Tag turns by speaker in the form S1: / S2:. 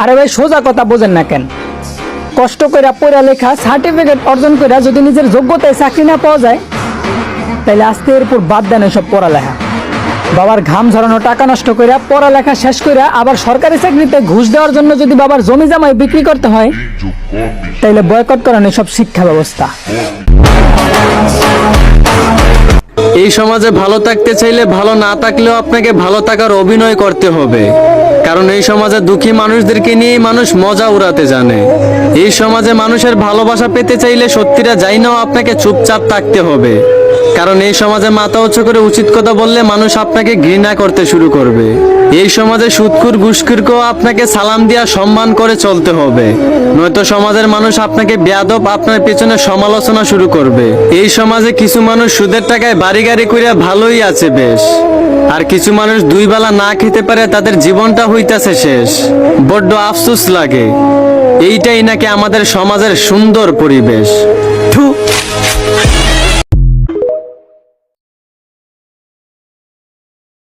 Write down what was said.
S1: আরে ভাই সোজা কথা বোঝেন না কেন? কষ্ট করে পড়ালেখা সার্টিফিকেট অর্জন করে যদি নিজের যোগ্যতায় চাকরি না পাওয়া যায়, তাহলে আজকে এরপর বাদ দেন সব পড়ালেখা। বাবার ঘাম ঝরানো টাকা নষ্ট করে পড়ালেখা শেষ করে আবার সরকারি চাকরিতে ঘুষ দেওয়ার জন্য যদি বাবার জমি জামাই বিক্রি করতে হয়, তাহলে বয়কট করেন সব শিক্ষা ব্যবস্থা।
S2: এই সমাজে ভালো থাকতে চাইলে ভালো না থাকলেও আপনাকে ভালো থাকার অভিনয় করতে হবে, কারণ এই সমাজে দুঃখী মানুষদেরকে নিয়ে মানুষ মজা উড়াতে জানে। এই সমাজে মানুষের ভালোবাসা পেতে চাইলে সত্যিটা জানাও আপনাকে চুপচাপ থাকতে হবে, কারণ এই সমাজে মাথা উঁচু করে উচিত কথা বললে মানুষ আপনাকে ঘৃণা করতে শুরু করবে। এই সমাজে সুদখোর ঘুষখোরকেও আপনাকে সালাম দিয়া সম্মান করে চলতে হবে, নয়তো সমাজের মানুষ আপনাকে বেয়াদব আপনার পেছনে সমালোচনা শুরু করবে। এই সমাজে কিছু মানুষ সুদের টাকায় বাড়ি গাড়ি কইরা ভালোই আছে বেশ, আর কিছু মানুষ দুই বেলা না খেতে পারে তাদের জীবনটা হইতাছে শেষ। বড্ড আফসোস লাগে। এইটাই নাকি আমাদের সমাজের সুন্দর পরিবেশ।